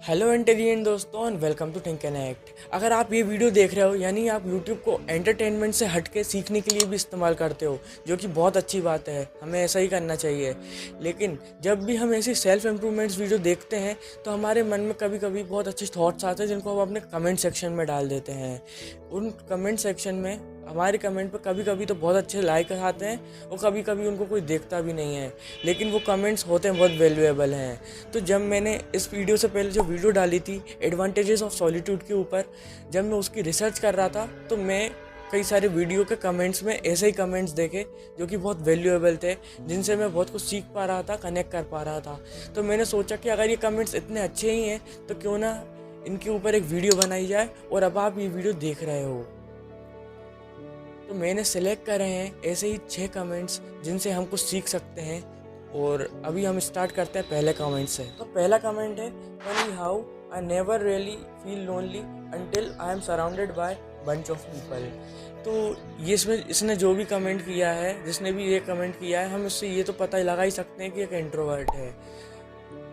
Hello intelligent दोस्तों and welcome to Think Connect. अगर आप ये वीडियो देख रहे हो यानी आप यूट्यूब को एंटरटेनमेंट से हट के सीखने के लिए भी इस्तेमाल करते हो, जो कि बहुत अच्छी बात है, हमें ऐसा ही करना चाहिए। लेकिन जब भी हम ऐसी सेल्फ इम्प्रूवमेंट्स वीडियो देखते हैं तो हमारे मन में कभी कभी बहुत अच्छे थॉट्स आते हैं जिनको हम अपने कमेंट सेक्शन में डाल देते हैं। उन कमेंट सेक्शन में हमारे कमेंट पर कभी कभी तो बहुत अच्छे लाइक आते हैं और कभी कभी उनको कोई देखता भी नहीं है, लेकिन वो कमेंट्स होते हैं बहुत वैल्यूएबल हैं। तो जब मैंने इस वीडियो से पहले जो वीडियो डाली थी एडवांटेजेस ऑफ सॉलिट्यूड के ऊपर, जब मैं उसकी रिसर्च कर रहा था तो मैं कई सारे वीडियो के कमेंट्स में ऐसे ही कमेंट्स देखे जो कि बहुत वैल्यूएबल थे, जिनसे मैं बहुत कुछ सीख पा रहा था, कनेक्ट कर पा रहा था। तो मैंने सोचा कि अगर ये कमेंट्स इतने अच्छे ही हैं तो क्यों ना इनके ऊपर एक वीडियो बनाई जाए, और अब आप ये वीडियो देख रहे हो। तो मैंने सेलेक्ट करे हैं ऐसे ही 6 कमेंट्स जिनसे हम कुछ सीख सकते हैं। और अभी हम स्टार्ट करते हैं पहले कमेंट से। तो पहला कमेंट है, funny how I never really feel lonely until I am surrounded by bunch of people. तो ये इसने जो भी कमेंट किया है, जिसने भी ये कमेंट किया है, हम इससे ये तो पता लगा ही सकते हैं कि एक इंट्रोवर्ट है।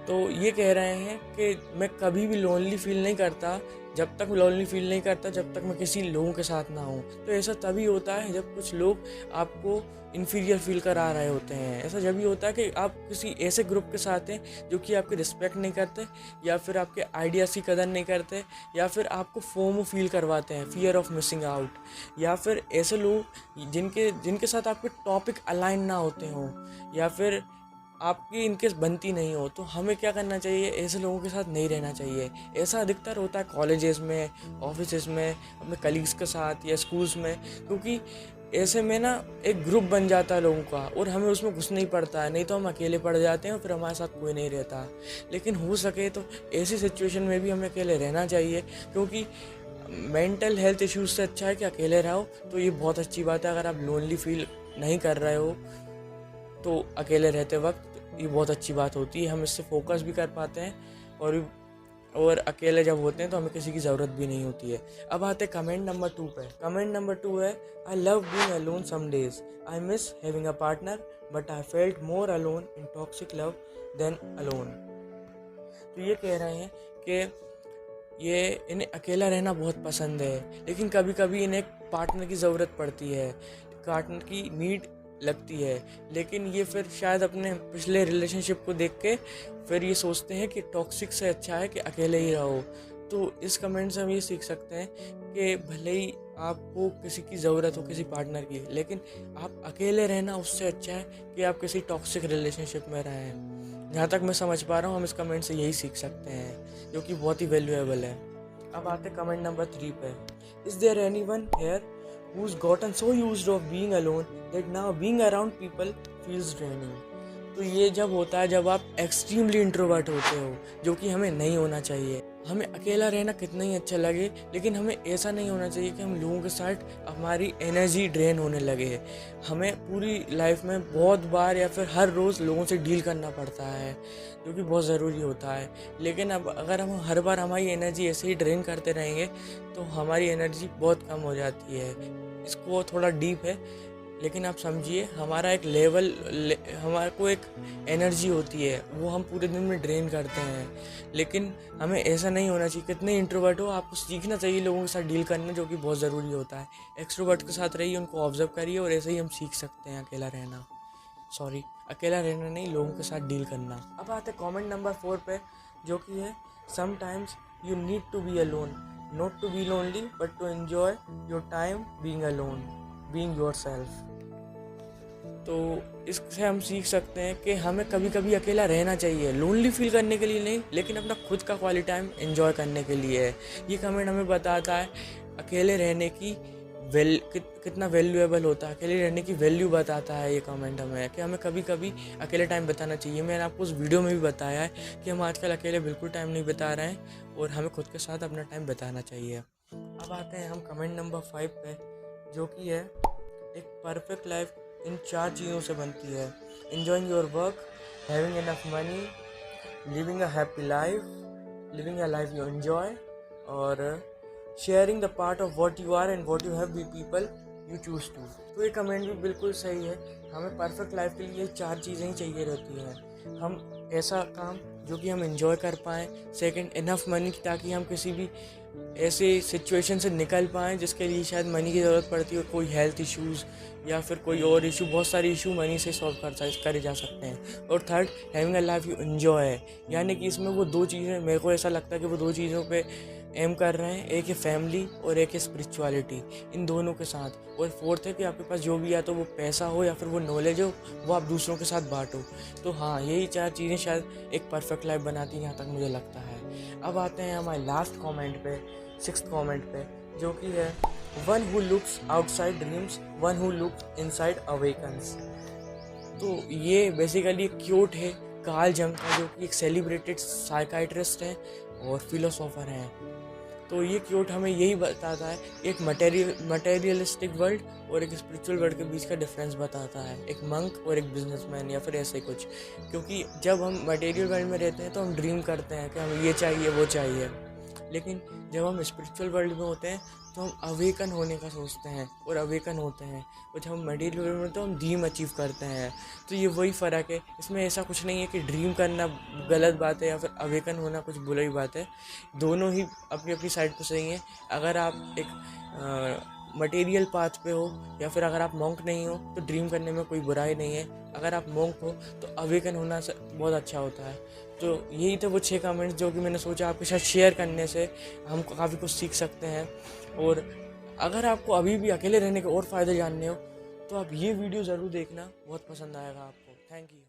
तो ये कह रहे हैं कि मैं कभी भी लोनली फील नहीं करता, जब तक लोनली फील नहीं करता जब तक मैं किसी लोगों के साथ ना हूँ। तो ऐसा तभी होता है जब कुछ लोग आपको इन्फीरियर फील करा रहे होते हैं। ऐसा जब भी होता है कि आप किसी ऐसे ग्रुप के साथ हैं जो कि आपकी रिस्पेक्ट नहीं करते, या फिर आपके आइडियाज़ की कदर नहीं करते, या फिर आपको फोमो फील करवाते हैं, फियर ऑफ मिसिंग आउट, या फिर ऐसे लोग जिनके साथ आपके टॉपिक अलाइन ना होते हों, या फिर आपकी इनकेस बनती नहीं हो। तो हमें क्या करना चाहिए, ऐसे लोगों के साथ नहीं रहना चाहिए। ऐसा अधिकतर होता है कॉलेजेस में, ऑफिसेस में, अपने कलीग्स के साथ या स्कूल्स में, क्योंकि ऐसे में ना एक ग्रुप बन जाता है लोगों का और हमें उसमें घुसना ही पड़ता है, नहीं तो हम अकेले पड़ जाते हैं और फिर हमारे साथ कोई नहीं रहता। लेकिन हो सके तो ऐसी सिचुएशन में भी हमें अकेले रहना चाहिए, क्योंकि मेंटल हेल्थ इश्यूज से अच्छा है कि अकेले रहो। तो ये बहुत अच्छी बात है। अगर आप लोनली फील नहीं कर रहे हो तो अकेले रहते वक्त ये बहुत अच्छी बात होती है, हम इससे फोकस भी कर पाते हैं, और अकेले जब होते हैं तो हमें किसी की ज़रूरत भी नहीं होती है। अब आते कमेंट नंबर 2 पे। कमेंट नंबर 2 है, I love being alone some days, I miss having a partner but I felt more alone in toxic love than alone. तो ये कह रहे हैं कि इन्हें अकेला रहना बहुत पसंद है, लेकिन कभी कभी इन्हें पार्टनर की ज़रूरत पड़ती है, पार्टनर की नीड लगती है। लेकिन ये फिर शायद अपने पिछले रिलेशनशिप को देख के फिर ये सोचते हैं कि टॉक्सिक से अच्छा है कि अकेले ही रहो। तो इस कमेंट से हम ये सीख सकते हैं कि भले ही आपको किसी की ज़रूरत हो, किसी पार्टनर की, लेकिन आप अकेले रहना उससे अच्छा है कि आप किसी टॉक्सिक रिलेशनशिप में रहें। जहाँ तक मैं समझ पा रहा हूँ हम इस कमेंट से यही सीख सकते हैं, जो कि बहुत ही वैल्यूएबल है। अब आते कमेंट नंबर 3 पे। Is there anyone here who's gotten so used of being alone that now being around people feels draining। तो ये जब होता है जब आप एक्सट्रीमली इंट्रोवर्ट होते हो, जो कि हमें नहीं होना चाहिए। हमें अकेला रहना कितना ही अच्छा लगे, लेकिन हमें ऐसा नहीं होना चाहिए कि हम लोगों के साथ हमारी एनर्जी ड्रेन होने लगे। हमें पूरी लाइफ में बहुत बार या फिर हर रोज़ लोगों से डील करना पड़ता है, जो कि बहुत ज़रूरी होता है। लेकिन अब अगर हम हर बार हमारी एनर्जी ऐसे ही ड्रेन करते रहेंगे तो हमारी एनर्जी बहुत कम हो जाती है। इसको थोड़ा डीप है, लेकिन आप समझिए, हमारा एक हमारे को एक एनर्जी होती है, वो हम पूरे दिन में ड्रेन करते हैं। लेकिन हमें ऐसा नहीं होना चाहिए। कितने इंट्रोवर्ट हो, आपको सीखना चाहिए लोगों के साथ डील करना, जो कि बहुत ज़रूरी होता है। एक्सट्रोवर्ट के साथ रहिए, उनको ऑब्जर्व करिए, और ऐसे ही हम सीख सकते हैं अकेला रहना नहीं, लोगों के साथ डील करना। अब आते कमेंट नंबर 4 पे, जो कि है, sometimes you need to be alone, not to be lonely but to enjoy your time being alone, being yourself. तो इससे हम सीख सकते हैं कि हमें कभी कभी अकेला रहना चाहिए, लोनली फील करने के लिए नहीं, लेकिन अपना खुद का क्वालिटी टाइम एंजॉय करने के लिए है। ये कमेंट हमें बताता है अकेले रहने की कितना वैल्यूएबल होता है, अकेले रहने की वैल्यू बताता है ये कमेंट हमें, कि हमें कभी कभी अकेले टाइम बिताना चाहिए। मैंने आपको उस वीडियो में भी बताया है कि हम आजकल अकेले बिल्कुल टाइम नहीं बिता रहे हैं, और हमें खुद के साथ अपना टाइम बिताना चाहिए। अब आते हैं हम कमेंट नंबर 5 पे, जो कि है, एक परफेक्ट लाइफ इन 4 चीज़ों से बनती है। Enjoying your work, having enough money, living a happy life, living a life you enjoy, और sharing the part of what you are and what you have with people you choose to. तो ये comment भी बिल्कुल सही है। हमें perfect life के लिए ये 4 चीज़ें ही चाहिए रहती हैं। हम ऐसा काम जो कि हम एंजॉय कर पाएँ। सेकंड, इनफ मनी ताकि हम किसी भी ऐसे सिचुएशन से निकल पाएँ जिसके लिए शायद मनी की ज़रूरत पड़ती हो, कोई हेल्थ इश्यूज़ या फिर कोई और इशू, बहुत सारे इशू मनी से सॉल्व करे जा सकते हैं। और third, having a life you enjoy है, यानी कि इसमें वो 2 चीज़ें, मेरे को ऐसा लगता है कि वो 2 चीज़ों पे एम कर रहे हैं, एक है फैमिली और एक है स्पिरिचुअलिटी, इन दोनों के साथ। और फोर्थ है कि आपके पास जो भी है, तो वो पैसा हो या फिर वो नॉलेज हो, वो आप दूसरों के साथ बांटो। तो हाँ, यही 4 चीज़ें शायद एक परफेक्ट लाइफ बनाती हैं, जहाँ तक मुझे लगता है। अब आते हैं हमारे लास्ट कमेंट पे, 6th कमेंट पे, जो कि है one who looks outside dreams, one who looks inside awakens. तो ये बेसिकली क्यूट है कार्ल जंग का, जो कि एक सेलिब्रेटेड साइकाइट्रिस्ट हैं और फिलोसोफर हैं। तो ये क्यूट हमें यही बताता है, एक मटेरियलिस्टिक वर्ल्ड और एक स्पिरिचुअल वर्ल्ड के बीच का डिफरेंस बताता है, एक मंक और एक बिजनेसमैन या फिर ऐसे कुछ। क्योंकि जब हम मटेरियल वर्ल्ड में रहते हैं तो हम ड्रीम करते हैं कि हमें ये चाहिए वो चाहिए, लेकिन जब हम स्पिरिचुअल वर्ल्ड में होते हैं तो हम अवेकन होने का सोचते हैं और अवेकन होते हैं। और जब हम मटेरियल वर्ल्ड में तो हम ड्रीम अचीव करते हैं। तो ये वही फ़र्क है, इसमें ऐसा कुछ नहीं है कि ड्रीम करना गलत बात है या फिर अवेकन होना कुछ बुरी बात है। दोनों ही अपनी अपनी साइड पर सही हैं। अगर आप एक मटेरियल पाथ पे हो या फिर अगर आप मॉन्क नहीं हो तो ड्रीम करने में कोई बुराई नहीं है। अगर आप मॉन्क हो तो अवेकन होना बहुत अच्छा होता है। तो यही थे वो 6 कमेंट्स जो कि मैंने सोचा आपके साथ शेयर करने से हम काफ़ी कुछ सीख सकते हैं। और अगर आपको अभी भी अकेले रहने के और फ़ायदे जानने हो तो आप ये वीडियो ज़रूर देखना, बहुत पसंद आएगा आपको। Thank you.